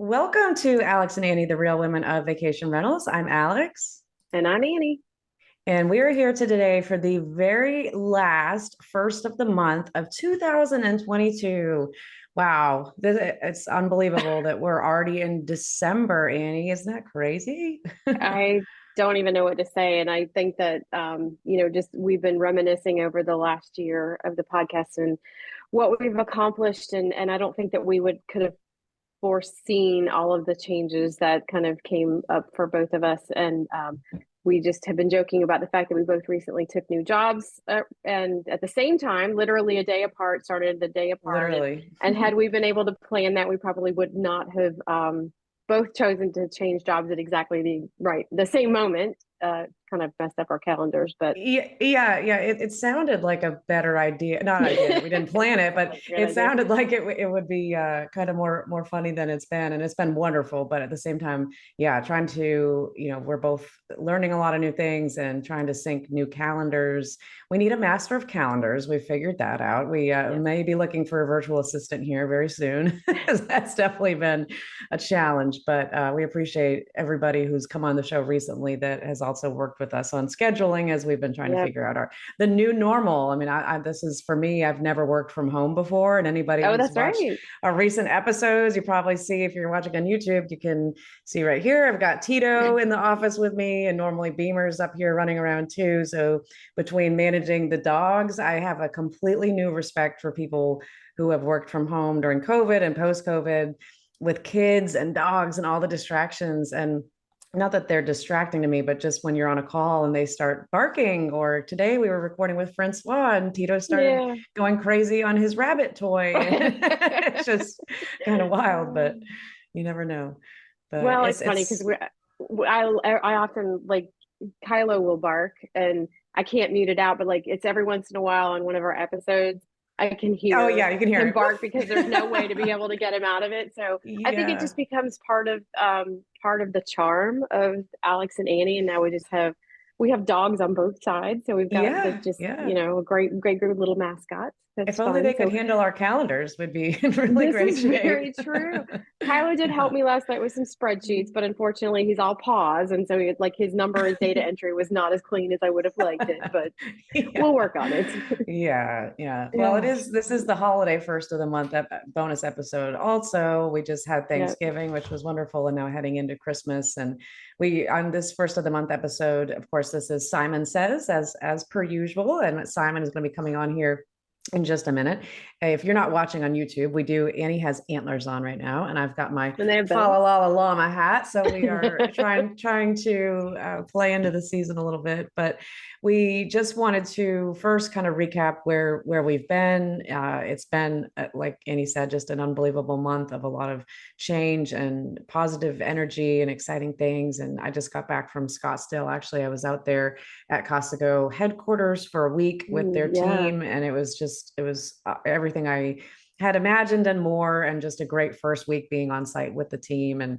Welcome to Alex and Annie, the Real Women of Vacation Rentals. I'm Alex, And I'm Annie. and we are here today for the very last first of the month of 2022. Wow, it's unbelievable that we're already in December, Annie. Isn't that crazy? I don't even know what to say. And I think that, just we've been reminiscing over the last year of the podcast and what we've accomplished. And I don't think that we could have foreseen all of the changes that kind of came up for both of us. And we just have been joking about the fact that we both recently took new jobs and at the same time, literally a day apart, started the day apart. And, Literally. and had we been able to plan that, we probably would not have both chosen to change jobs at exactly the same moment. Kind of messed up our calendars, but Yeah. It sounded like a better idea. Not idea. We didn't plan it, but great it idea. sounded like it would be kind of more funny than it's been, and it's been wonderful. But at the same time, yeah, trying to we're both learning a lot of new things and trying to sync new calendars. We need a master of calendars. We figured that out. We Yes. may be looking for a virtual assistant here very soon. That's definitely been a challenge, but we appreciate everybody who's come on the show recently that has also worked with us on scheduling as we've been trying to Yep. figure out the new normal. I mean, this is for me. I've never worked from home before, and anybody Oh, who's that's watched right. our recent episodes, you probably see if you're watching on YouTube, you can see right here. I've got Tito in the office with me, and normally Beamer's up here running around too. So between managing the dogs, I have a completely new respect for people who have worked from home during COVID and post COVID with kids and dogs and all the distractions. And not that they're distracting to me, but just when you're on a call and they start barking, or today we were recording with Francois and Tito started Yeah. going crazy on his rabbit toy. It's just kind of wild, but you never know. But Well, it's it's funny because it's I often like Kylo will bark and I can't mute it out, but like it's every once in a while on one of our episodes, I can oh hear yeah, you can hear him it. bark because there's no way to be able to get him out of it. So I think it Yeah. just becomes part of the charm of Alex and Annie, and now we have dogs on both sides, so we've got the Yeah. just Yeah. a great group of little mascots. That's If only they fun. could So handle our calendars, would be in really this great is shape. very true. Kylo did help me last night with some spreadsheets, but unfortunately he's all paws. And so like his number as data entry was not as clean as I would have liked it, but we'll Yeah. work on it. Yeah. Well, Yeah. this is the holiday first of the month bonus episode. Also, we just had Yeah. Thanksgiving, which was wonderful, and now heading into Christmas. And we on this first of the month episode, of course, this is Simon Says, as per usual. And Simon is going to be coming on here in just a minute. If you're not watching on YouTube, we do. Annie has antlers on right now, and I've got my And they have Fa bells. La La Llama hat. So we are trying to play into the season a little bit, but we just wanted to first kind of recap where we've been. It's been, like Annie said, just an unbelievable month of a lot of change and positive energy and exciting things. And I just got back from Scottsdale. Actually, I was out there at Casago headquarters for a week with their Yeah. team, and it was everything I had imagined and more, and just a great first week being on site with the team. And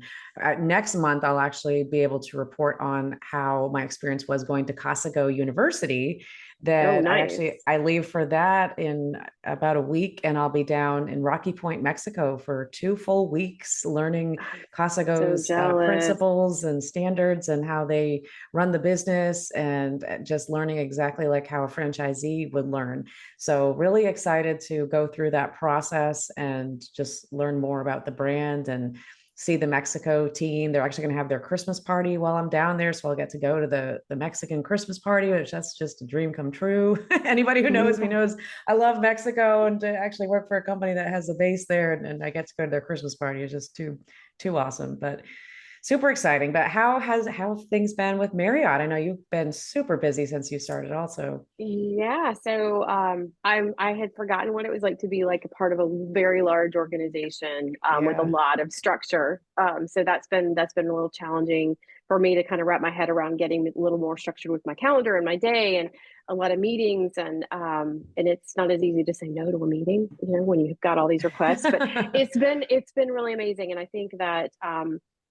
next month, I'll actually be able to report on how my experience was going to Casago University. Oh, That nice. I leave for that in about a week, and I'll be down in Rocky Point, Mexico for 2 full weeks learning I'm so Casago's jealous. principles and standards and how they run the business, and just learning exactly like how a franchisee would learn. So really excited to go through that process and just learn more about the brand and see the Mexico team. They're actually going to have their Christmas party while I'm down there. So I'll get to go to the Mexican Christmas party, which that's just a dream come true. Anybody who knows me knows I love Mexico, and to actually work for a company that has a base there, and I get to go to their Christmas party is just too awesome. But super exciting. But how have things been with Marriott? I know you've been super busy since you started also. Yeah, so I had forgotten what it was like to be like a part of a very large organization with a Yeah. lot of structure. So that's been a little challenging for me to kind of wrap my head around getting a little more structured with my calendar and my day and a lot of meetings and it's not as easy to say no to a meeting, when you've got all these requests. But it's been really amazing, and I think that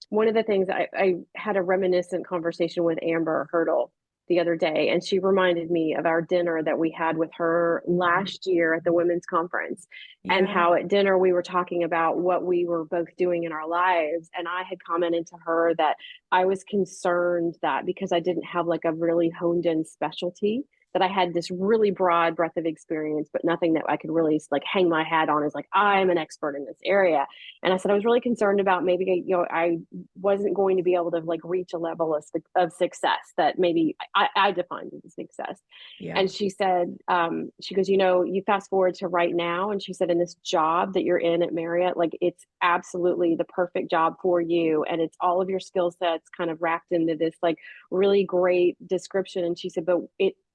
one of the things I had a reminiscent conversation with Amber Hurdle the other day, and she reminded me of our dinner that we had with her last year at the women's conference, and Yeah. how at dinner we were talking about what we were both doing in our lives. And I had commented to her that I was concerned that because I didn't have like a really honed in specialty, that I had this really broad breadth of experience, but nothing that I could really like hang my hat on as like, I'm an expert in this area. And I said, I was really concerned about maybe, I wasn't going to be able to like reach a level of success that maybe I defined as success. Yeah. And she said, she goes, you fast forward to right now. And she said, in this job that you're in at Marriott, like it's absolutely the perfect job for you. And it's all of your skill sets kind of wrapped into this like really great description. And she said, but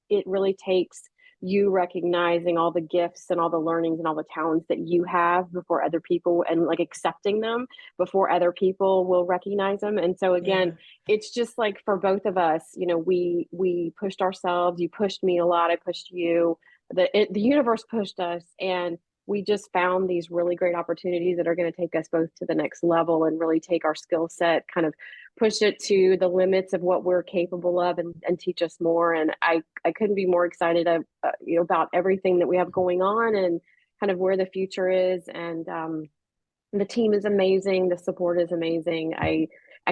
it really takes you recognizing all the gifts and all the learnings and all the talents that you have before other people, and like accepting them before other people will recognize them. And so again, Yeah. it's just like for both of us, we pushed ourselves. You pushed me a lot. I pushed you. The universe pushed us, and we just found these really great opportunities that are going to take us both to the next level and really take our skill set, kind of push it to the limits of what we're capable of, and teach us more. And I couldn't be more excited about everything that we have going on and kind of where the future is. And the team is amazing. The support is amazing. I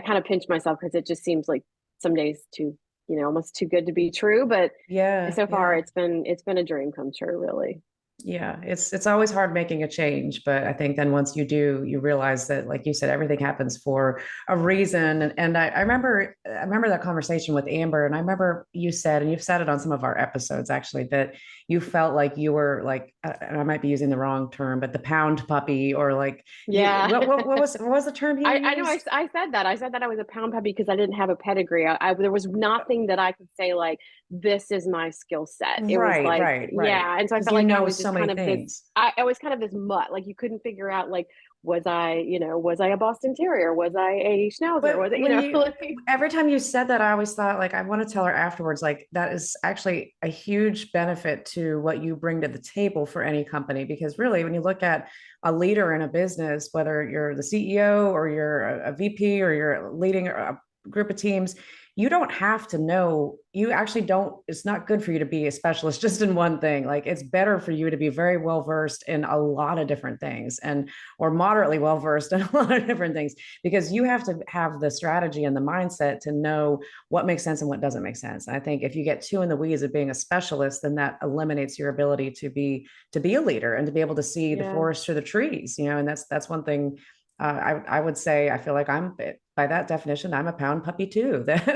kind of pinch myself because it just seems like some days too, almost too good to be true. But Yeah. so far Yeah. it's been a dream come true, really. Yeah, it's always hard making a change, but I think then once you do, you realize that, like you said, everything happens for a reason. And I remember that conversation with Amber, and I remember you said, and you've said it on some of our episodes actually, that you felt like you were like, and I might be using the wrong term, but the pound puppy, or like you, Yeah. what was the term you I know used? I said that. I said that I was a pound puppy because I didn't have a pedigree. There was nothing that I could say like, this is my skill set. It was Right, like, right, right. yeah. And so I Because felt you like I know was so just many kind of this, things. I was kind of this mutt. Like you couldn't figure out like, was I a Boston Terrier? Was I a Schnauzer? Was But it, when you, like, every time you said that, I always thought, like, I want to tell her afterwards, like, that is actually a huge benefit to what you bring to the table for any company. Because really, when you look at a leader in a business, whether you're the CEO or you're a VP or you're leading a group of teams, you don't have to know. You actually don't, it's not good for you to be a specialist just in one thing. Like, it's better for you to be very well versed in a lot of different things, and or moderately well versed in a lot of different things, because you have to have the strategy and the mindset to know what makes sense and what doesn't make sense. And I think if you get too in the weeds of being a specialist, then that eliminates your ability to be a leader and to be able to see the yeah. forest through the trees. And that's one thing. I would say I feel like I'm, by that definition, I'm a pound puppy too. That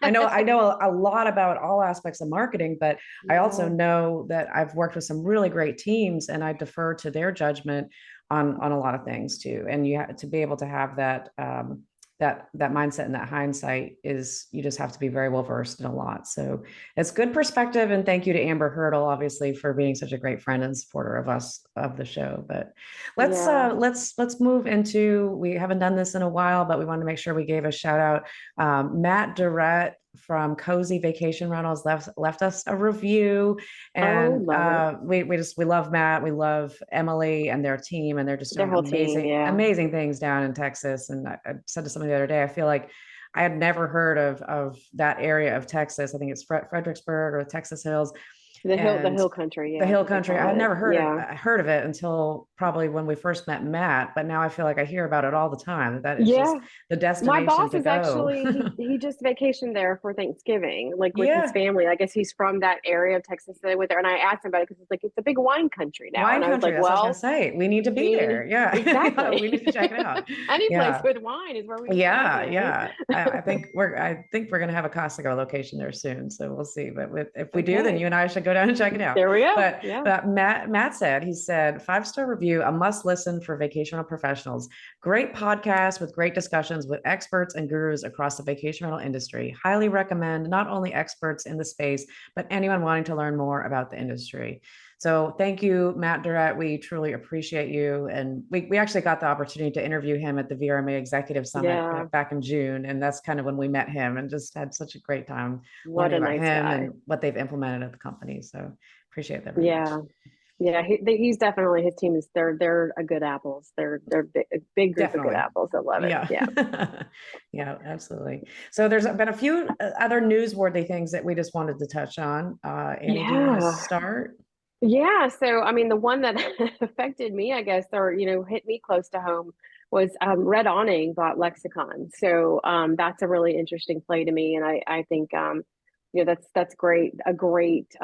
I know a lot about all aspects of marketing, but I also Yeah. know that I've worked with some really great teams, and I defer to their judgment on a lot of things too. And you have to be able to have that mindset, and that hindsight is, you just have to be very well versed in a lot. So it's good perspective. And thank you to Amber Hurdle, obviously, for being such a great friend and supporter of us, of the show. But let's Yeah. uh let's move into, we haven't done this in a while, but we want to make sure we gave a shout out. Matt Durrette from Cozi Vacation Rentals left us a review. Oh, And love it. we love Matt, we love Emily and their team, and they're just Their doing whole team. Yeah. amazing things down in Texas. And I said to somebody the other day, I feel like I had never heard of that area of Texas. I think it's Fredericksburg or Texas Hills, The and hill country. the Yeah. Is hill what they country. call I it. never Yeah. heard of it until probably when we first met Matt, but now I feel like I hear about it all the time. That is just Yeah. the My destination boss to is go. actually he just vacationed there for Thanksgiving, like with his Yeah, family. I guess he's from that area of Texas that with there. And I asked him about it because it's a big wine country now. wine And I was country. like, That's what I was gonna well, say. We need to be we there. Yeah, yeah, exactly we need to check it out. any place Yeah. with wine is where we need to Yeah, be, right? yeah. I think we're gonna have a Casago location there soon, so we'll see. But if we do, then Okay, you and I should go down and check it out. there we go. But Yeah. but Matt said, he said, 5-star review, a must listen for vacational professionals. Great podcast with great discussions with experts and gurus across the vacation rental industry. Highly recommend, not only experts in the space, but anyone wanting to learn more about the industry. So thank you, Matt Durrette. We truly appreciate you. And we actually got the opportunity to interview him at the VRMA Executive Summit Yeah. back in June. And that's kind of when we met him, and just had such a great time What learning a about nice him guy. and what they've implemented at the company. So appreciate that very much. Yeah. Yeah, he's definitely, his team is, they're a good apples. They're a big group of good Definitely. apples that love it. Yeah. Yeah. Yeah, absolutely. So there's been a few other newsworthy things that we just wanted to touch on. Annie, do you want to Yeah. start? Yeah. So, I mean, the one that affected me, I guess, or, hit me close to home was Red Awning bought Lexicon. So that's a really interesting play to me. And I think, that's great, a great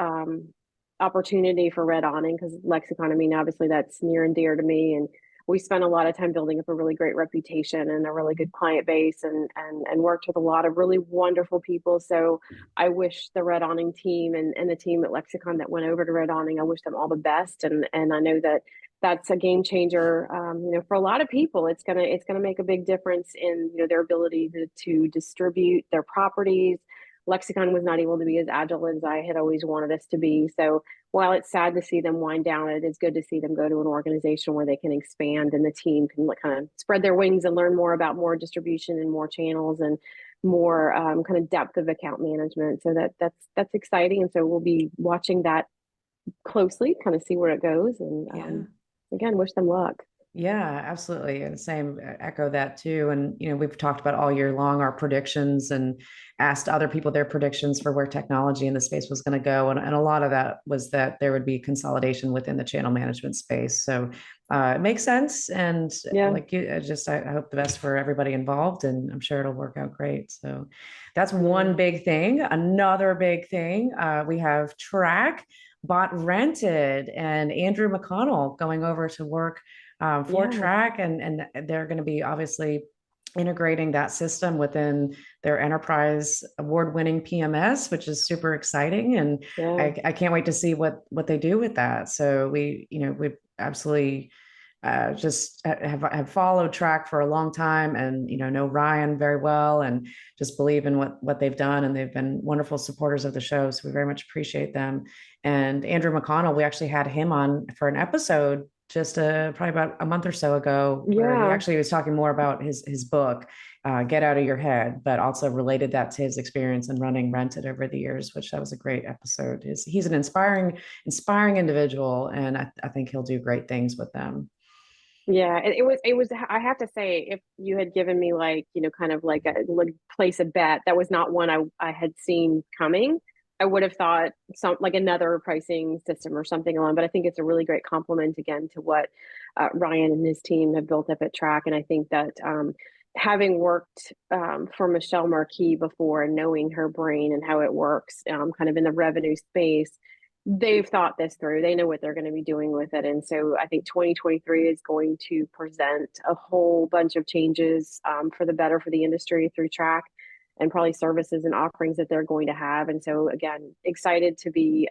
opportunity for Red Awning because Lexicon, I mean, obviously that's near and dear to me. And we spent a lot of time building up a really great reputation and a really good client base and worked with a lot of really wonderful people. So I wish the Red Awning team and the team at Lexicon that went over to Red Awning, I wish them all the best. And I know that that's a game changer. For a lot of people, it's gonna make a big difference in their ability to distribute their properties. Lexicon was not able to be as agile as I had always wanted us to be. So while it's sad to see them wind down, it is good to see them go to an organization where they can expand and the team can kind of spread their wings and learn more about more distribution and more channels and more kind of depth of account management. So that's exciting, and so we'll be watching that closely, kind of see where it goes, and Yeah. again, wish them luck. Yeah, absolutely. And same, echo that too. And, we've talked about all year long our predictions and asked other people their predictions for where technology in the space was going to go. And a lot of that was that there would be consolidation within the channel management space. So it makes sense. And Yeah, like you, I hope the best for everybody involved, and I'm sure it'll work out great. So that's yeah, one big thing. Another big thing, we have Track bought Rented and Andrew McConnell going over to work for yeah, Track, and they're going to be obviously integrating that system within their enterprise award-winning PMS, which is super exciting, and yeah, I can't wait to see what they do with that. So we absolutely just have followed Track for a long time, and know Ryan very well, and just believe in what they've done, and they've been wonderful supporters of the show. So we very much appreciate them. And Andrew McConnell, we actually had him on for an episode just probably about a month or so ago, where he yeah. actually was talking more about his book, Get Out of Your Head, but also related that to his experience in running Rented over the years, which that was a great episode. He's an inspiring individual, and I think he'll do great things with them. Yeah, and it was I have to say, if you had given me like, kind of like place a bet, that was not one I had seen coming. I would have thought some like another pricing system or something along, but I think it's a really great compliment again to what Ryan and his team have built up at Track. And I think that having worked for Michelle Marquis before and knowing her brain and how it works, kind of in the revenue space, they've thought this through. They know what they're going to be doing with it. And so I think 2023 is going to present a whole bunch of changes for the better for the industry through Track and probably services and offerings that they're going to have. And so again, excited to be,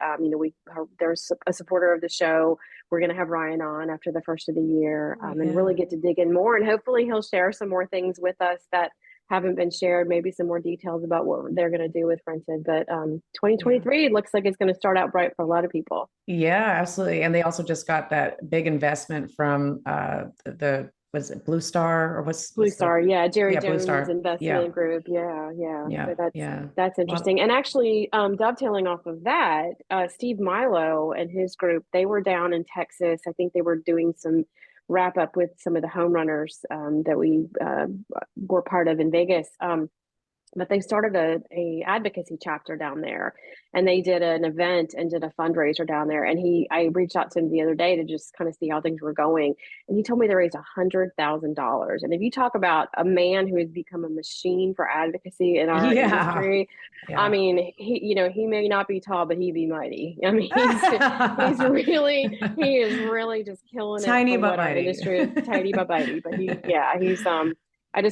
there's a supporter of the show. We're going to have Ryan on after the first of the year and Yeah. really get to dig in more. And hopefully he'll share some more things with us that haven't been shared, maybe some more details about what they're going to do with Rented. But Yeah. 2023 looks like it's going to start out bright for a lot of people. Yeah, absolutely. And they also just got that big investment from the was it Blue Star, or Blue what's the Star, yeah, Jerry yeah, Blue Jones Star. Yeah. Investment Group, yeah, yeah. Yeah. So that's Yeah. that's Well, interesting. And actually, dovetailing off of that, Steve Milo and his group, they were down in Texas. I think they were doing some wrap up with some of the home runners that we were part of in Vegas. But they started a advocacy chapter down there, and they did an event and did a fundraiser down there. And I reached out to him the other day to just kind of see how things were going, and he told me they raised $100,000. And if you talk about a man who has become a machine for advocacy in our yeah. industry, I Yeah. mean, he may not be tall, but he be mighty. I mean, he is really just killing it Tiny for but what our mighty. industry is, tidy but mighty. But he's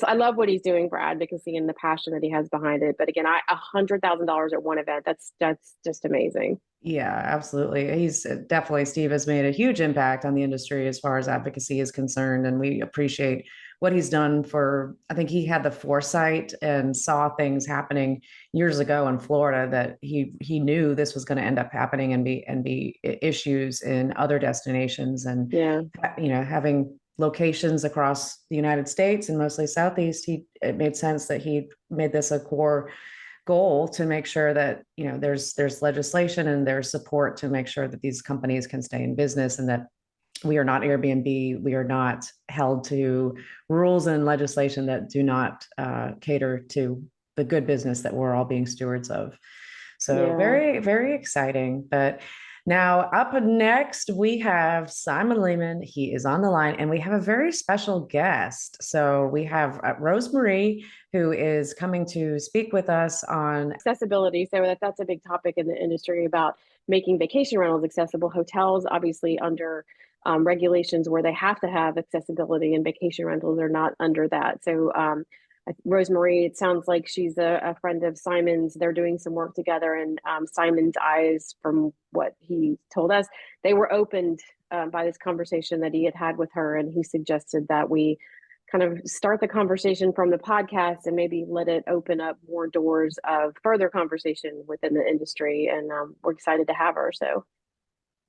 I love what he's doing for advocacy and the passion that he has behind it. But again, $100,000 at one event, that's just amazing. Yeah, absolutely. He's definitely, Steve has made a huge impact on the industry as far as advocacy is concerned. And we appreciate what he's done I think he had the foresight and saw things happening years ago in Florida that he knew this was going to end up happening and be issues in other destinations. And, Yeah. having locations across the United States and mostly Southeast, it made sense that he made this a core goal to make sure that there's legislation and there's support to make sure that these companies can stay in business, and that we are not Airbnb. We are not held to rules and legislation that do not cater to the good business that we're all being stewards of. So Yeah. very, very exciting. But now up next, we have Simon Lehmann. He is on the line, and we have a very special guest. So we have Rosemarie, who is coming to speak with us on accessibility. So that's a big topic in the industry about making vacation rentals accessible. Hotels, obviously, under regulations where they have to have accessibility, and vacation rentals are not under that. So Rosemarie, it sounds like she's a friend of Simon's. They're doing some work together, and Simon's eyes, from what he told us, they were opened by this conversation that he had with her, and he suggested that we kind of start the conversation from the podcast and maybe let it open up more doors of further conversation within the industry. And we're excited to have her. So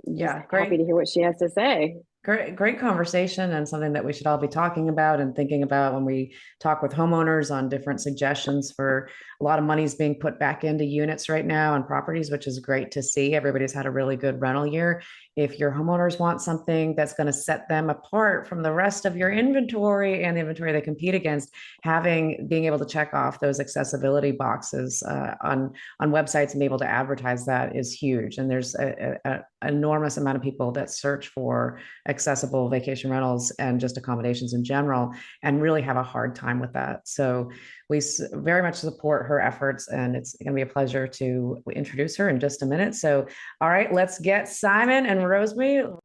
yeah, happy to hear what she has to say. Great conversation, and something that we should all be talking about and thinking about when we talk with homeowners on different suggestions. For a lot of money's being put back into units right now and properties, which is great to see. Everybody's had a really good rental year. If your homeowners want something that's going to set them apart from the rest of your inventory and the inventory they compete against, being able to check off those accessibility boxes on websites and be able to advertise that is huge. And there's an enormous amount of people that search for accessible vacation rentals and just accommodations in general, and really have a hard time with that. So we very much support her efforts, and it's going to be a pleasure to introduce her in just a minute. So, all right, let's get Simon and Rosemarie.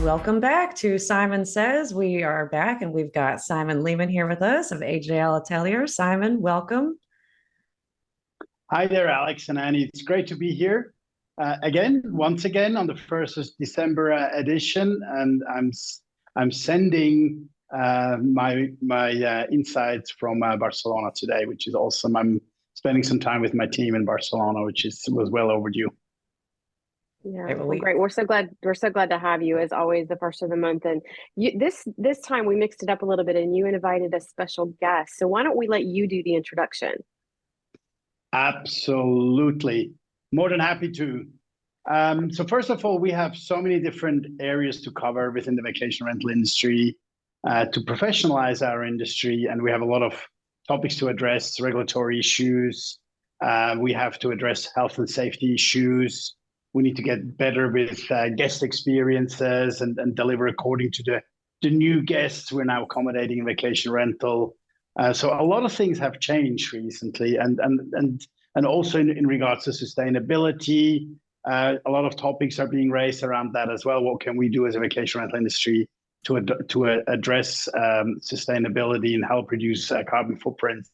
Welcome back to Simon Says. We are back, and we've got Simon Lehmann here with us of AJL Atelier. Simon, welcome. Hi there, Alex and Annie. It's great to be here once again on the 1st of December edition, and I'm sending my insights from Barcelona today, which is awesome. I'm spending some time with my team in Barcelona, which was well overdue. Yeah, well, great. We're so glad to have you, as always, the first of the month. And this time we mixed it up a little bit, and you invited a special guest. So why don't we let you do the introduction? Absolutely. More than happy to. So first of all, we have so many different areas to cover within the vacation rental industry to professionalize our industry. And we have a lot of topics to address: regulatory issues. We have to address health and safety issues. We need to get better with guest experiences and deliver according to the new guests we're now accommodating in vacation rental. So a lot of things have changed recently, and also in regards to sustainability, a lot of topics are being raised around that as well. What can we do as a vacation rental industry to address sustainability and help reduce carbon footprints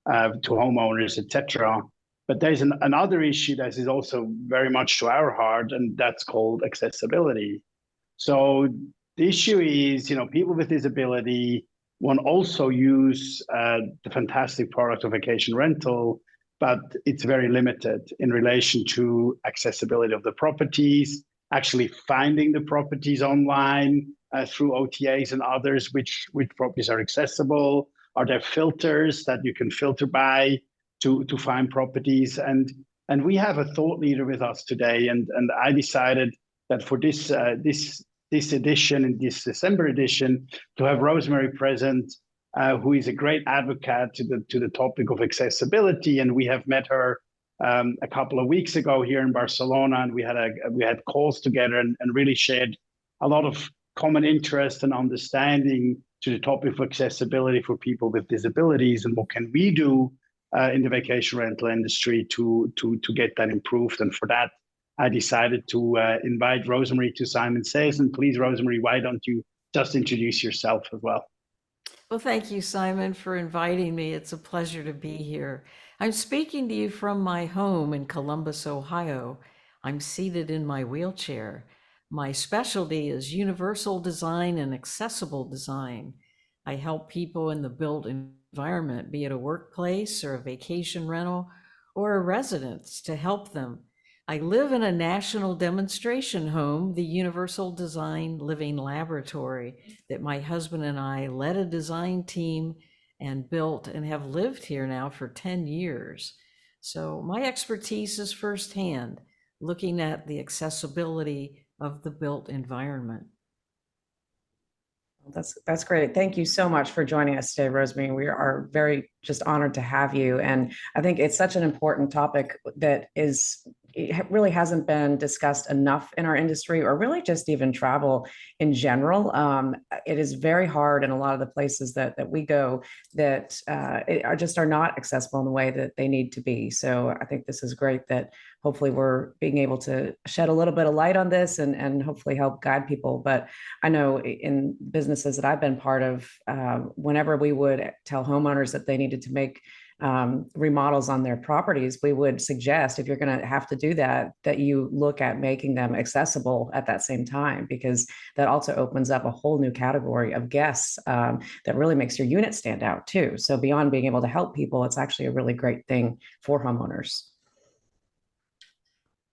to homeowners, etc. But there's another issue that is also very much to our heart, and that's called accessibility. So the issue is, people with disability want also use the fantastic product of vacation rental, but it's very limited in relation to accessibility of the properties, actually finding the properties online through OTAs and others, which properties are accessible. Are there filters that you can filter by to find properties? And we have a thought leader with us today, and I decided that for this edition, in this December edition, to have Rosemarie present, who is a great advocate to the topic of accessibility. And we have met her a couple of weeks ago here in Barcelona, and we had calls together and really shared a lot of common interest and understanding to the topic of accessibility for people with disabilities, and what can we do in the vacation rental industry to get that improved. And for that, I decided to invite Rosemarie to Simon Says. And please, Rosemarie, why don't you just introduce yourself as well? Well, thank you, Simon, for inviting me. It's a pleasure to be here. I'm speaking to you from my home in Columbus, Ohio. I'm seated in my wheelchair. My specialty is universal design and accessible design. I help people in the built environment, be it a workplace or a vacation rental or a residence, to help them I live in a national demonstration home, the Universal Design Living Laboratory, that my husband and I led a design team and built, and have lived here now for 10 years. So my expertise is firsthand, looking at the accessibility of the built environment. That's great. Thank you so much for joining us today, Rosemarie. We are very just honored to have you. And I think it's such an important topic that it really hasn't been discussed enough in our industry, or really just even travel in general. It is very hard in a lot of the places that we go that are not accessible in the way that they need to be. So I think this is great that hopefully we're being able to shed a little bit of light on this and hopefully help guide people. But I know in businesses that I've been part of, whenever we would tell homeowners that they needed to make remodels on their properties, we would suggest, if you're going to have to do that, that you look at making them accessible at that same time, because that also opens up a whole new category of guests that really makes your unit stand out too. So beyond being able to help people, it's actually a really great thing for homeowners.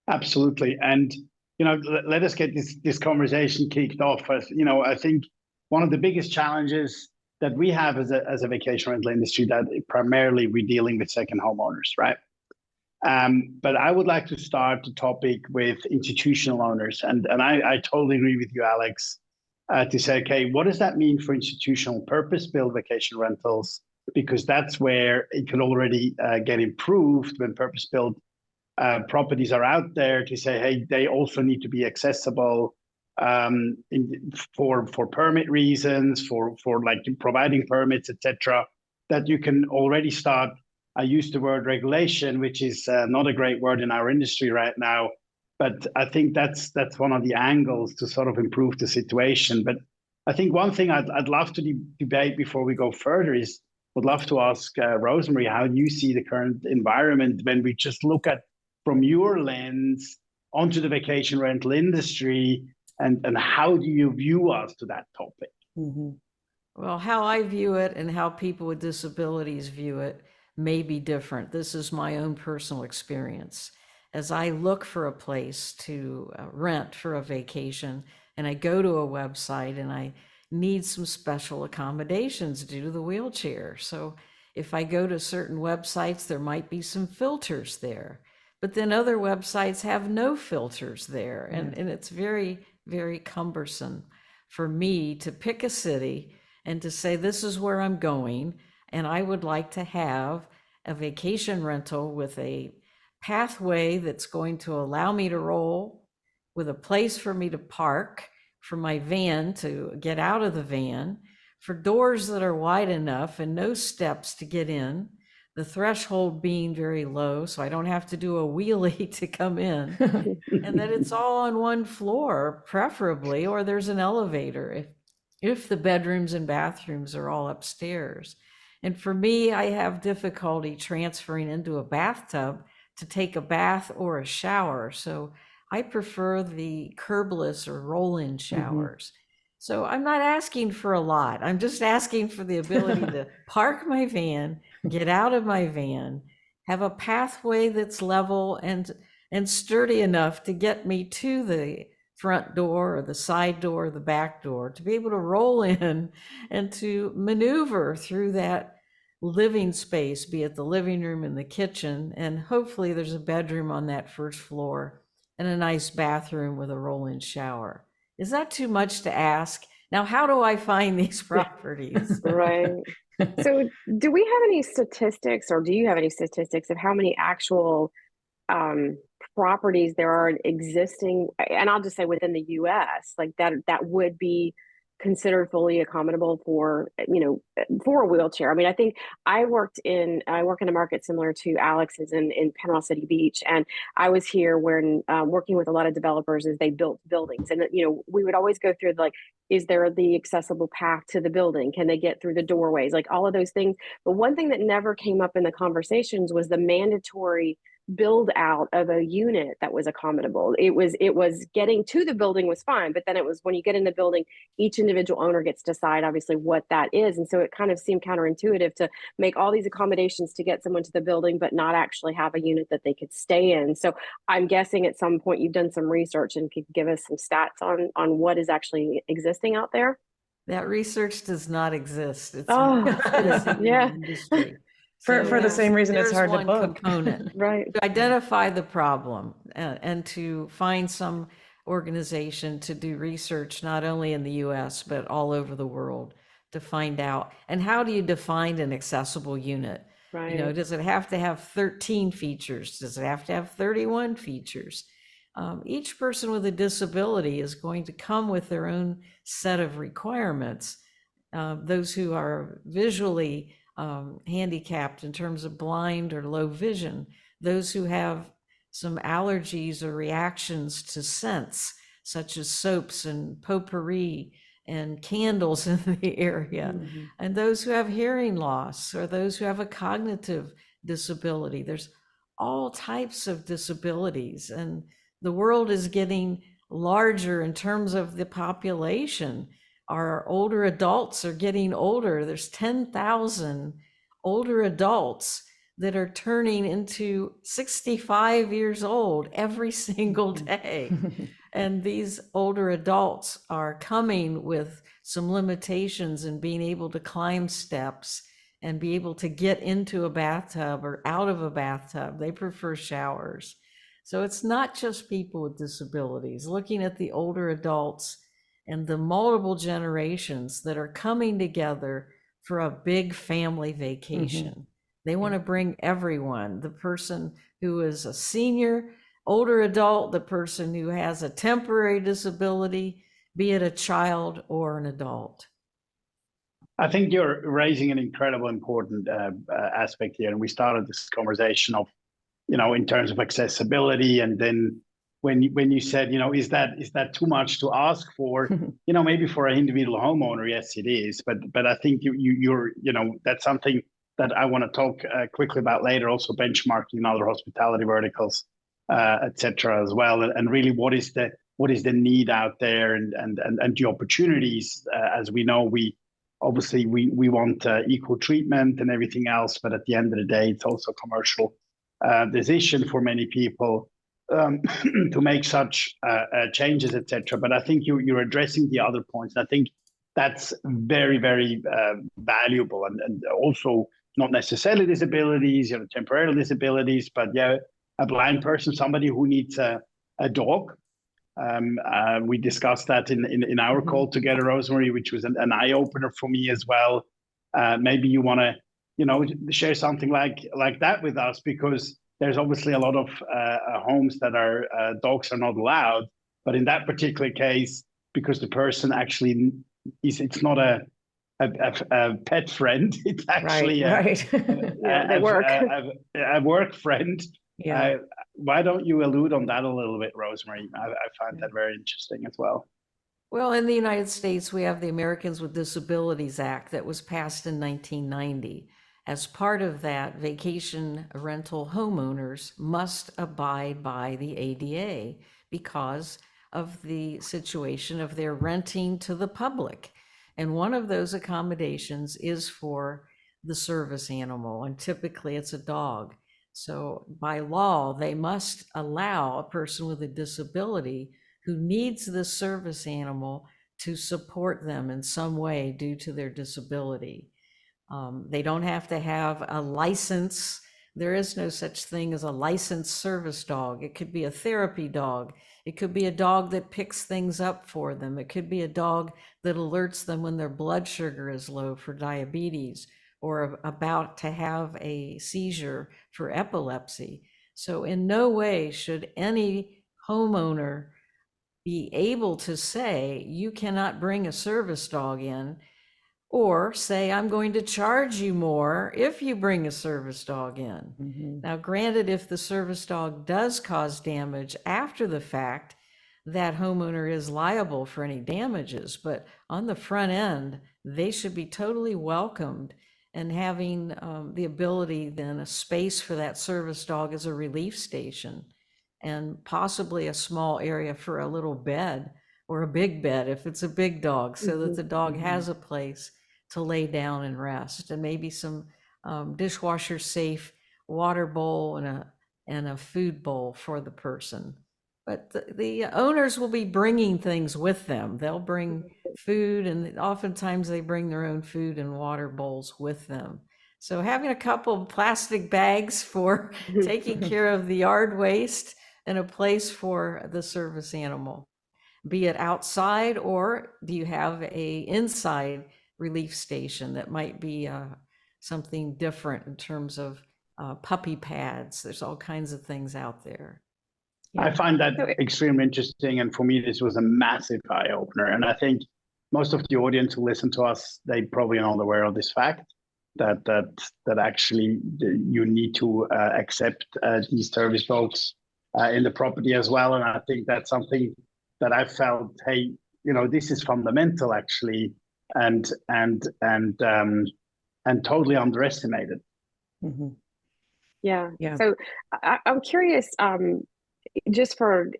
Absolutely. And, let us get this conversation kicked off. As, I think one of the biggest challenges that we have as a vacation rental industry, that primarily we're dealing with second homeowners, right? But I would like to start the topic with institutional owners. And I totally agree with you, Alex, to say, okay, what does that mean for institutional purpose-built vacation rentals? Because that's where it can already get improved when purpose-built properties are out there, to say, hey, they also need to be accessible for permit reasons, for like providing permits, etc. That you can already start. I use the word regulation, which is not a great word in our industry right now, but I think that's one of the angles to sort of improve the situation. But I think one thing I'd love to debate before we go further is, would love to ask Rosemarie, how you see the current environment when we just look at from your lens onto the vacation rental industry, and how do you view us to that topic? Mm-hmm. Well, how I view it and how people with disabilities view it may be different. This is my own personal experience. As I look for a place to rent for a vacation, and I go to a website and I need some special accommodations due to the wheelchair. So if I go to certain websites, there might be some filters there. But then other websites have no filters there. And it's very, very cumbersome for me to pick a city and to say, this is where I'm going, and I would like to have a vacation rental with a pathway that's going to allow me to roll, with a place for me to park, for my van to get out of the van, for doors that are wide enough and no steps to get in, the threshold being very low, so I don't have to do a wheelie to come in, and that it's all on one floor, preferably, or there's an elevator if the bedrooms and bathrooms are all upstairs. And for me, I have difficulty transferring into a bathtub to take a bath or a shower, so I prefer the curbless or roll-in showers. So I'm not asking for a lot. I'm just asking for the ability to park my van, get out of my van, have a pathway that's level and sturdy enough to get me to the front door or the side door or the back door, to be able to roll in and to maneuver through that living space, be it the living room and the kitchen, and hopefully there's a bedroom on that first floor and a nice bathroom with a roll-in shower. Is that too much to ask? Now, how do I find these properties? Right. So do we have any statistics, or do you have any statistics of how many actual properties there are existing, and I'll just say within the US, like that would be considered fully accommodable for for a wheelchair? I mean, I think I work in a market similar to Alex's in Panama City Beach, and I was here when working with a lot of developers as they built buildings, and we would always go through like, is there the accessible path to the building? Can they get through the doorways? Like all of those things. But one thing that never came up in the conversations was the mandatory build out of a unit that was accommodable. It was getting to the building was fine, but then it was when you get in the building, each individual owner gets to decide obviously what that is. And so it kind of seemed counterintuitive to make all these accommodations to get someone to the building, but not actually have a unit that they could stay in. So I'm guessing at some point you've done some research and could give us some stats on what is actually existing out there. That research does not exist. It's Oh, missing in yeah. the industry. For the there's- same reason it's there's hard to one book. component. Right. To identify the problem and to find some organization to do research, not only in the US, but all over the world to find out. And how do you define an accessible unit? You know, Right. does it have to have 13 features? Does it have to have 31 features? Each person with a disability is going to come with their own set of requirements. Those who are visually handicapped in terms of blind or low vision, those who have some allergies or reactions to scents, such as soaps and potpourri and candles in the area, and those who have hearing loss or those who have a cognitive disability. There's all types of disabilities, and the world is getting larger in terms of the population. Our older adults are getting older. There's 10,000 older adults that are turning into 65 years old every single day. And these older adults are coming with some limitations in being able to climb steps and be able to get into a bathtub or out of a bathtub. They prefer showers. So it's not just people with disabilities. Looking at the older adults and the multiple generations that are coming together for a big family vacation. They want to bring everyone, the person who is a senior, older adult, the person who has a temporary disability, be it a child or an adult. I think you're raising an incredible important aspect here. And we started this conversation of, in terms of accessibility. And then when you said, is that too much to ask for? Maybe for an individual homeowner, yes, it is. But I think you're that's something that I want to talk quickly about later. Also benchmarking other hospitality verticals, etc. as well. And really, what is the need out there, and the opportunities? As we know, we obviously want equal treatment and everything else. But at the end of the day, it's also a commercial decision for many people to make such changes, etc. But I think you're addressing the other points. I think that's very, very valuable, and also not necessarily disabilities, temporary disabilities, but a blind person, somebody who needs a dog. We discussed that in our call together, Rosemarie, which was an eye opener for me as well. Maybe you want to share something like that with us, because there's obviously a lot of homes that are dogs are not allowed, but in that particular case, because the person actually it's not a pet friend, it's actually right. They work. A work friend. Yeah. Why don't you allude on that a little bit, Rosemarie? I find that very interesting as well. Well, in the United States, we have the Americans with Disabilities Act that was passed in 1990. As part of that, vacation rental homeowners must abide by the ADA because of the situation of their renting to the public. And one of those accommodations is for the service animal, and typically it's a dog. So by law, they must allow a person with a disability who needs the service animal to support them in some way due to their disability. They don't have to have a license. There is no such thing as a licensed service dog. It could be a therapy dog. It could be a dog that picks things up for them. It could be a dog that alerts them when their blood sugar is low for diabetes, or about to have a seizure for epilepsy. So in no way should any homeowner be able to say, you cannot bring a service dog in, or say, I'm going to charge you more if you bring a service dog in. Now, granted, if the service dog does cause damage after the fact, that homeowner is liable for any damages, but on the front end, they should be totally welcomed and having the ability then a space for that service dog as a relief station, and possibly a small area for a little bed or a big bed if it's a big dog, so that the dog has a place to lay down and rest, and maybe some dishwasher safe water bowl and a food bowl for the person. But the owners will be bringing things with them. They'll bring food, and oftentimes they bring their own food and water bowls with them. So having a couple of plastic bags for taking care of the yard waste and a place for the service animal, be it outside, or do you have a inside relief station that might be something different in terms of puppy pads? There's all kinds of things out there. I find that extremely interesting, and for me, this was a massive eye opener. And I think most of the audience who listen to us, they probably are not aware of this fact that actually you need to accept these service dogs in the property as well. And I think that's something that I felt, hey, this is fundamental actually, and totally underestimated. Mm-hmm. Yeah. So I'm curious, just for,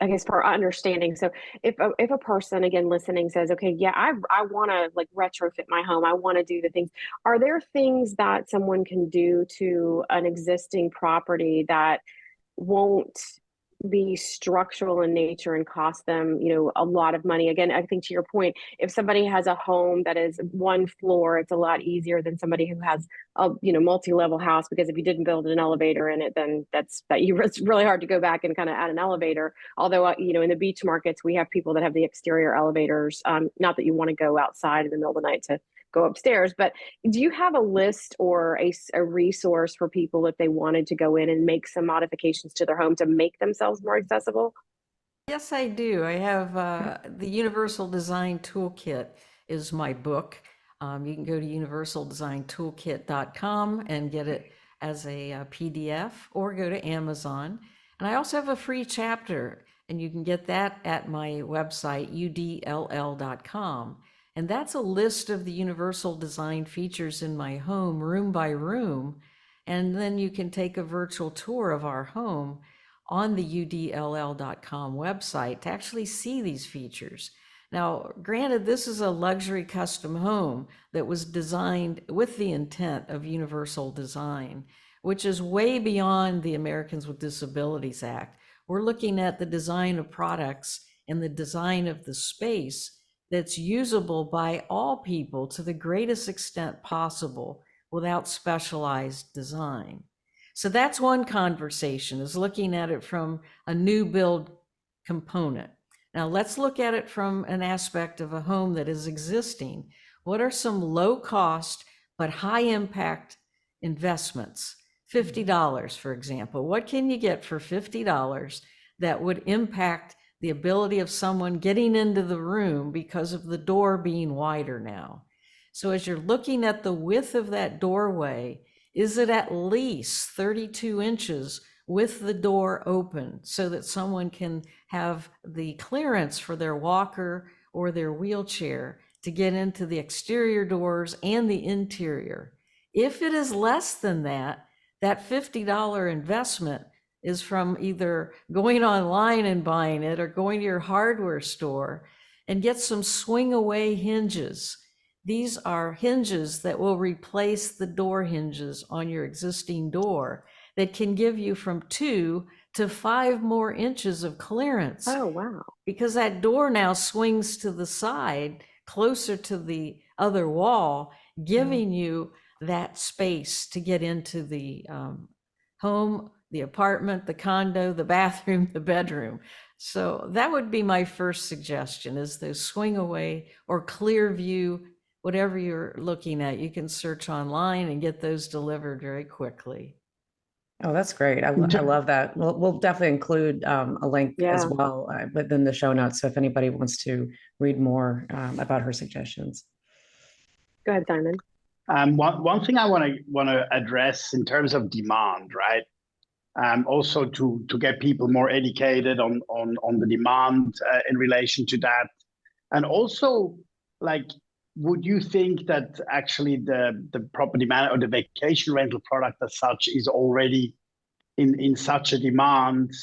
I guess, for our understanding. So if a person, again, listening says, okay, yeah, I want to like retrofit my home, I want to do the things, are there things that someone can do to an existing property that won't be structural in nature and cost them, a lot of money? Again, I think to your point, if somebody has a home that is one floor, it's a lot easier than somebody who has a, multi-level house, because if you didn't build an elevator in it, then it's really hard to go back and kind of add an elevator. Although, in the beach markets, we have people that have the exterior elevators. Not that you want to go outside in the middle of the night to go upstairs, but do you have a list or a resource for people if they wanted to go in and make some modifications to their home to make themselves more accessible? Yes, I do. I have the Universal Design Toolkit is my book. You can go to universaldesign-toolkit.com and get it as a PDF, or go to Amazon. And I also have a free chapter, and you can get that at my website, udll.com. And that's a list of the universal design features in my home, room by room. And then you can take a virtual tour of our home on the udll.com website to actually see these features. Now, granted, this is a luxury custom home that was designed with the intent of universal design, which is way beyond the Americans with Disabilities Act. We're looking at the design of products and the design of the space that's usable by all people to the greatest extent possible without specialized design. So that's one conversation, is looking at it from a new build component. Now let's look at it from an aspect of a home that is existing. What are some low cost but high impact investments? $50, for example. What can you get for $50 that would impact the ability of someone getting into the room because of the door being wider now? So as you're looking at the width of that doorway, is it at least 32 inches with the door open so that someone can have the clearance for their walker or their wheelchair to get into the exterior doors and the interior? If it is less than that, that $50 investment is from either going online and buying it or going to your hardware store and get some swing away hinges. These are hinges that will replace the door hinges on your existing door that can give you from 2 to 5 more inches of clearance. Oh, wow. Because that door now swings to the side, closer to the other wall, giving you that space to get into the home, the apartment, the condo, the bathroom, the bedroom. So that would be my first suggestion, is those swing away or clear view, whatever you're looking at. You can search online and get those delivered very quickly. Oh, that's great. I love that. We'll definitely include a link as well within the show notes. So if anybody wants to read more about her suggestions. Go ahead, Simon. One thing I want to address in terms of demand, right? Also to get people more educated on the demand in relation to that, and also like would you think that actually the property man or the vacation rental product as such is already in such a demand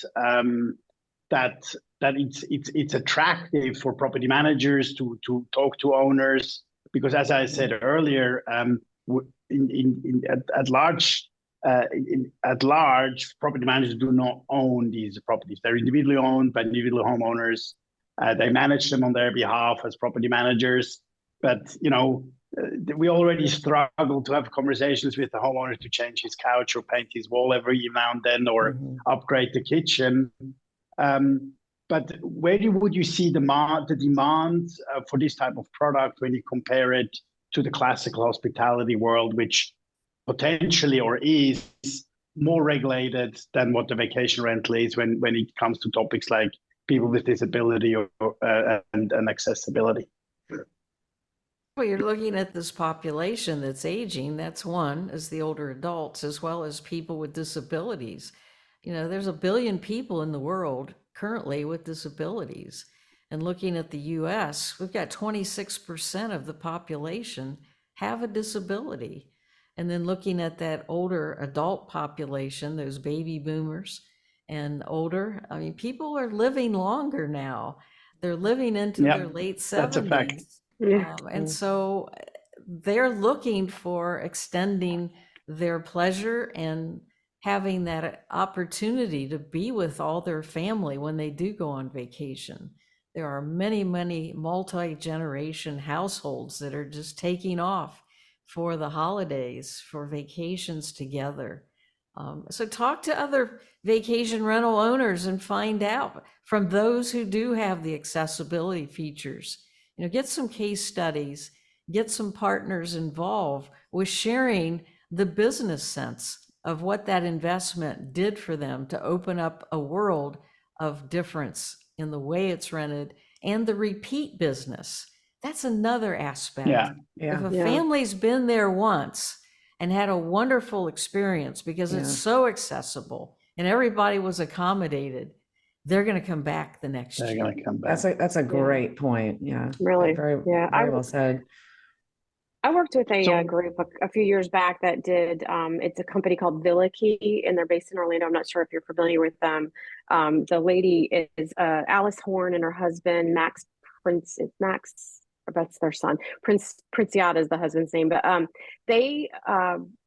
that it's attractive for property managers to talk to owners? Because as I said earlier, at large, property managers do not own these properties. They're individually owned by individual homeowners. They manage them on their behalf as property managers. But, we already struggle to have conversations with the homeowner to change his couch or paint his wall every now and then, or upgrade the kitchen. But where would you see the demand for this type of product when you compare it to the classical hospitality world, which potentially or is more regulated than what the vacation rental is when it comes to topics like people with disability and accessibility? Well, you're looking at this population that's aging. That's one, as the older adults, as well as people with disabilities. There's 1 billion people in the world currently with disabilities. And looking at the US, we've got 26% of the population have a disability. And then looking at that older adult population, those baby boomers and older, people are living longer now. They're living into their late 70s. That's a fact. And so they're looking for extending their pleasure and having that opportunity to be with all their family when they do go on vacation. There are many, many multi-generation households that are just taking off for the holidays, for vacations together. So talk to other vacation rental owners and find out from those who do have the accessibility features. Get some case studies, get some partners involved with sharing the business sense of what that investment did for them to open up a world of difference in the way it's rented and the repeat business. That's another aspect. If a family's been there once and had a wonderful experience because it's so accessible and everybody was accommodated, they're going to come back the next year. They're going to come back. That's a great point. Yeah. Really. Very well said. I worked with a group a few years back that did, it's a company called Villa Key, and they're based in Orlando. I'm not sure if you're familiar with them. The lady is Alice Horn and her husband, Max, that's their son. Princiata is the husband's name. But they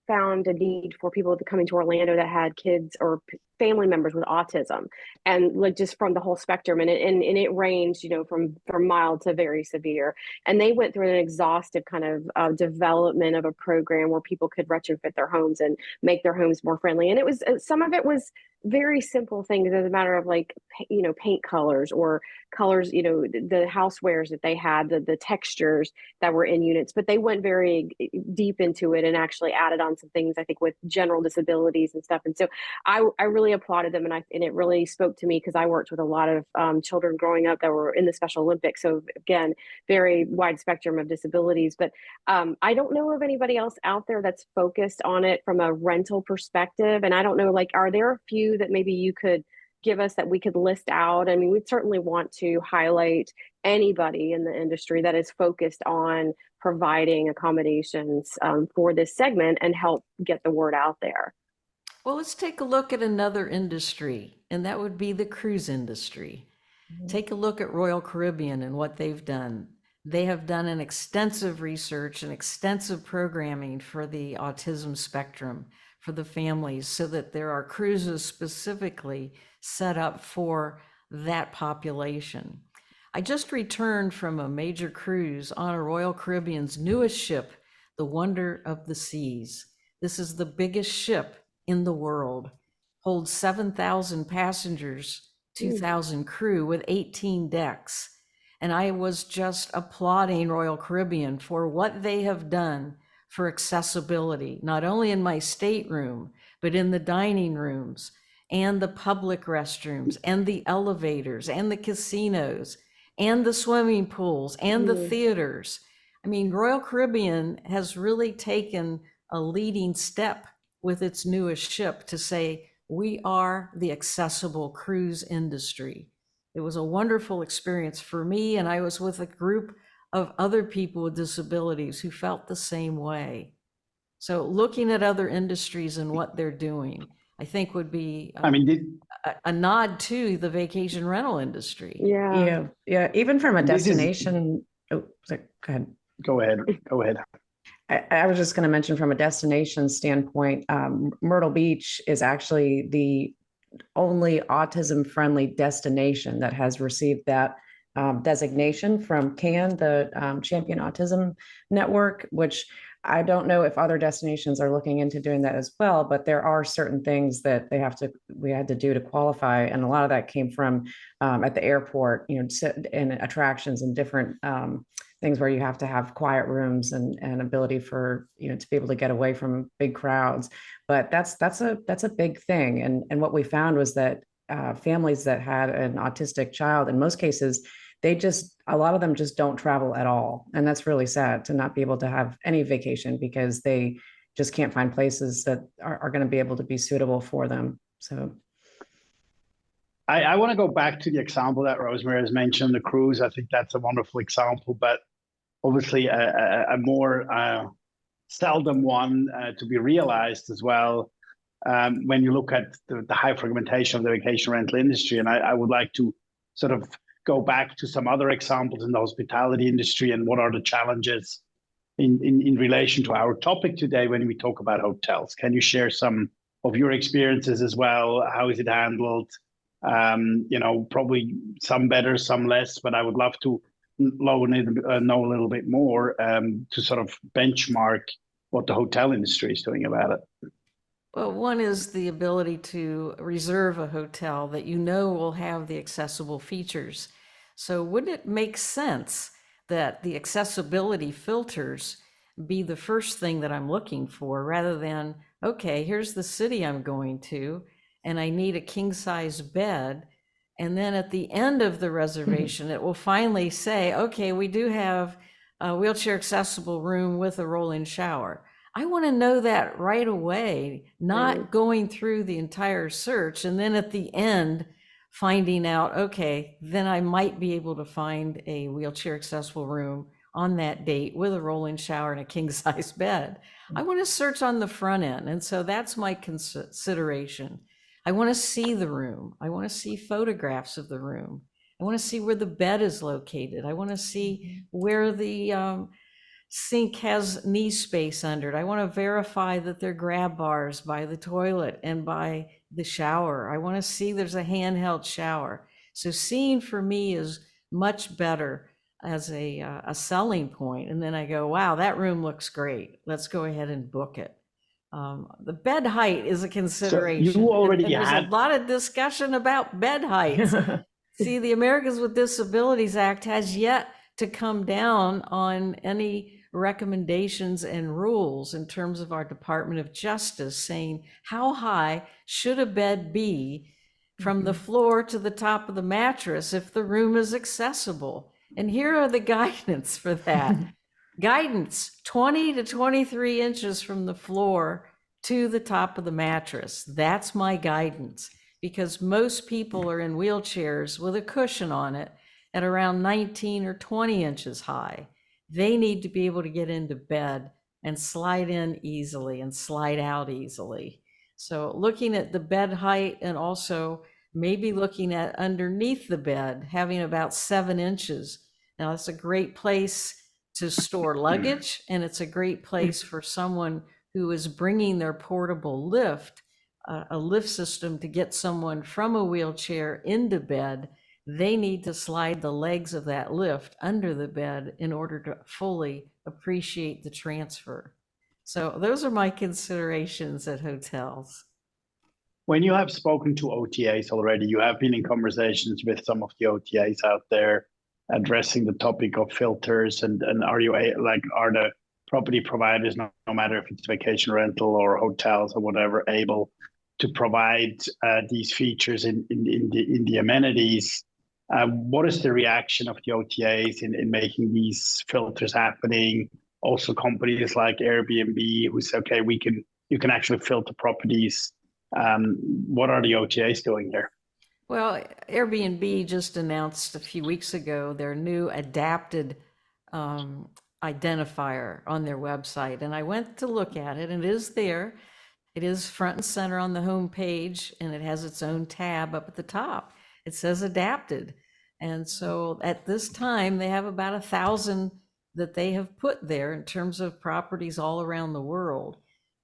found a need for people coming to Orlando that had kids or family members with autism, and like just from the whole spectrum, and it ranged, from mild to very severe. And they went through an exhaustive kind of development of a program where people could retrofit their homes and make their homes more friendly. And it was some of it was very simple things as a matter of paint colors or colors, the housewares that they had, the textures that were in units. But they went very deep into it and actually added on some things, I think, with general disabilities and stuff. And so I really applauded them, and it really spoke to me because I worked with a lot of children growing up that were in the Special Olympics. So again, very wide spectrum of disabilities. But I don't know of anybody else out there that's focused on it from a rental perspective. And I don't know, are there a few that maybe you could give us that we could list out? I mean, we'd certainly want to highlight anybody in the industry that is focused on providing accommodations for this segment and help get the word out there. Well, let's take a look at another industry, and that would be the cruise industry. Take a look at Royal Caribbean and what they've done. They have done an extensive research and extensive programming for the autism spectrum, for the families, so that there are cruises specifically set up for that population. I just returned from a major cruise on a Royal Caribbean's newest ship, the Wonder of the Seas. This is the biggest ship in the world, holds 7,000 passengers, 2,000 crew with 18 decks. And I was just applauding Royal Caribbean for what they have done for accessibility, not only in my stateroom, but in the dining rooms and the public restrooms and the elevators and the casinos and the swimming pools and the theaters. I mean, Royal Caribbean has really taken a leading step with its newest ship to say, we are the accessible cruise industry. It was a wonderful experience for me, and I was with a group of other people with disabilities who felt the same way. So looking at other industries and what they're doing, I think would be I mean, a nod to the vacation rental industry. Yeah. Yeah. Even from a this is, destination. Oh, sorry, go ahead. go ahead. I was just going to mention from a destination standpoint, Myrtle Beach is actually the only autism-friendly destination that has received that designation from CAN, the Champion Autism Network, which I don't know if other destinations are looking into doing that as well, but there are certain things that we had to do to qualify. And a lot of that came from at the airport, and attractions and different things where you have to have quiet rooms and ability for, to be able to get away from big crowds. But that's a big thing. And what we found was that families that had an autistic child, in most cases, a lot of them just don't travel at all. And that's really sad to not be able to have any vacation because they just can't find places that are going to be able to be suitable for them. So I want to go back to the example that Rosemarie has mentioned, the cruise. I think that's a wonderful example, but obviously a more seldom one to be realized as well when you look at the high fragmentation of the vacation rental industry. And I would like to sort of go back to some other examples in the hospitality industry and what are the challenges in relation to our topic today when we talk about hotels. Can you share some of your experiences as well? How is it handled? Probably some better, some less, but I would love to know a little bit more to sort of benchmark what the hotel industry is doing about it. Well, one is the ability to reserve a hotel that will have the accessible features. So wouldn't it make sense that the accessibility filters be the first thing that I'm looking for rather than, okay, here's the city I'm going to, and I need a king size bed. And then at the end of the reservation, it will finally say, okay, we do have a wheelchair accessible room with a roll-in shower. I want to know that right away, not going through the entire search. And then at the end, finding out, okay, then I might be able to find a wheelchair accessible room on that date with a roll-in shower and a king size bed. I want to search on the front end. And so that's my consideration. I want to see the room. I want to see photographs of the room. I want to see where the bed is located. I want to see where the sink has knee space under it. I want to verify that there are grab bars by the toilet and by the shower. I want to see there's a handheld shower. So seeing for me is much better as a selling point. And then I go, wow, that room looks great. Let's go ahead and book it. The bed height is a consideration. So you already and there's a lot of discussion about bed heights. See, the Americans with Disabilities Act has yet to come down on any recommendations and rules in terms of our Department of Justice saying how high should a bed be from the floor to the top of the mattress if the room is accessible. And here are the guidance for that. Guidance, 20 to 23 inches from the floor to the top of the mattress. That's my guidance, because most people are in wheelchairs with a cushion on it at around 19 or 20 inches high. They need to be able to get into bed and slide in easily and slide out easily. So looking at the bed height and also maybe looking at underneath the bed, having about 7 inches. Now that's a great place to store luggage, and it's a great place for someone who is bringing their portable lift, a lift system to get someone from a wheelchair into bed. They need to slide the legs of that lift under the bed in order to fully appreciate the transfer. So those are my considerations at hotels. When you have spoken to OTAs already, you have been in conversations with some of the OTAs out there addressing the topic of filters, and are the property providers, no matter if it's vacation rental or hotels or whatever, able to provide these features in the amenities? What is the reaction of the OTAs in making these filters happening? Also, companies like Airbnb who say, okay, you can actually filter properties. What are the OTAs doing here? Well, Airbnb just announced a few weeks ago their new adapted identifier on their website. And I went to look at it, and it is there. It is front and center on the home page, and it has its own tab up at the top. It says adapted. And so at this time, they have about 1,000 that they have put there in terms of properties all around the world.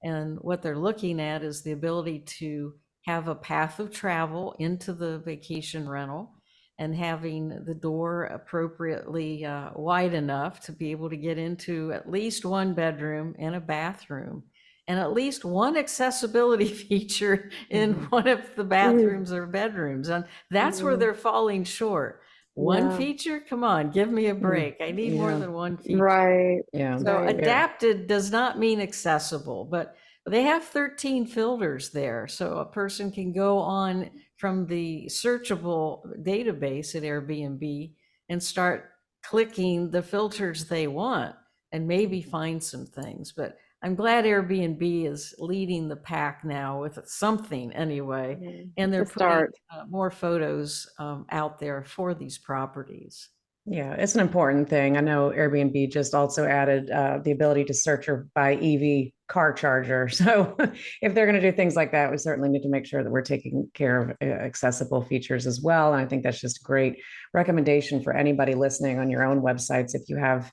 And what they're looking at is the ability to have a path of travel into the vacation rental, and having the door appropriately wide enough to be able to get into at least one bedroom and a bathroom, and at least one accessibility feature in one of the bathrooms or bedrooms. And that's where they're falling short. One feature? Come on, give me a break. I need more than one feature. Right. Yeah. So Right. adapted does not mean accessible, but they have 13 filters there. So a person can go on from the searchable database at Airbnb and start clicking the filters they want and maybe find some things. But I'm glad Airbnb is leading the pack now with something anyway. And they're putting more photos out there for these properties. Yeah, it's an important thing. I know Airbnb just also added the ability to search or buy EV car charger. So if they're going to do things like that, we certainly need to make sure that we're taking care of accessible features as well. And I think that's just a great recommendation for anybody listening on your own websites. If you have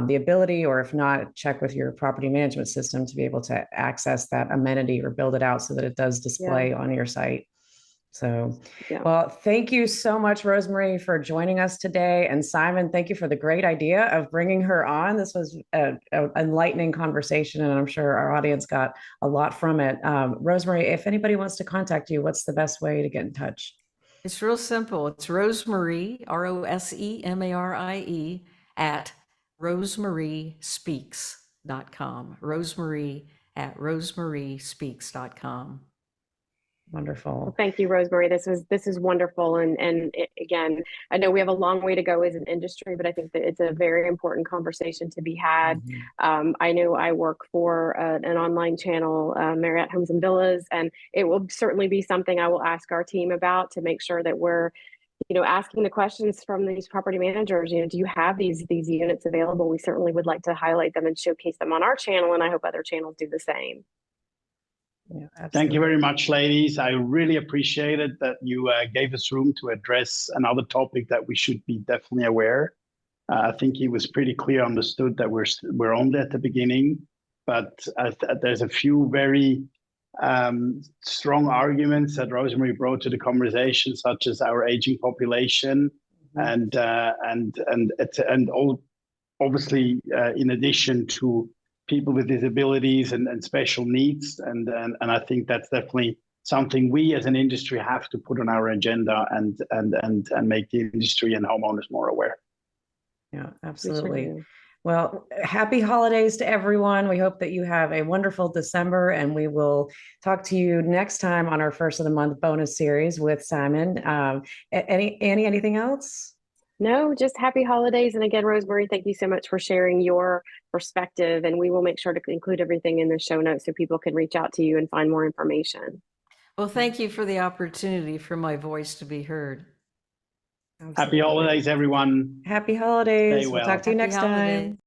the ability, or if not, check with your property management system to be able to access that amenity or build it out so that it does display on your site. So, well, thank you so much, Rosemarie, for joining us today. And Simon, thank you for the great idea of bringing her on. This was an enlightening conversation, and I'm sure our audience got a lot from it. Rosemarie, if anybody wants to contact you, what's the best way to get in touch? It's real simple. It's Rosemarie, Rosemarie, at rosemariespeaks.com. Rosemarie at rosemariespeaks.com. Wonderful. Well, thank you, Rosemarie. This is wonderful. And again, I know we have a long way to go as an industry, but I think that it's a very important conversation to be had. I know I work for an online channel, Marriott Homes and Villas, and it will certainly be something I will ask our team about to make sure that we're, asking the questions from these property managers. Do you have these units available? We certainly would like to highlight them and showcase them on our channel, and I hope other channels do the same. Yeah, thank you very much, ladies. I really appreciate it that you gave us room to address another topic that we should be definitely aware. I think it was pretty clear understood that we're only at the beginning, but there's a few very strong arguments that Rosemarie brought to the conversation, such as our aging population, and all, obviously, in addition to people with disabilities and special needs, and I think that's definitely something we as an industry have to put on our agenda and make the industry and homeowners more aware. Yeah, absolutely. Well, happy holidays to everyone. We hope that you have a wonderful December, and we will talk to you next time on our first of the month bonus series with Simon. Anything else? No, just happy holidays. And again, Rosemarie, thank you so much for sharing your perspective. And we will make sure to include everything in the show notes so people can reach out to you and find more information. Well, thank you for the opportunity for my voice to be heard. Absolutely. Happy holidays, everyone. Happy holidays. Stay well. We'll talk to you next time.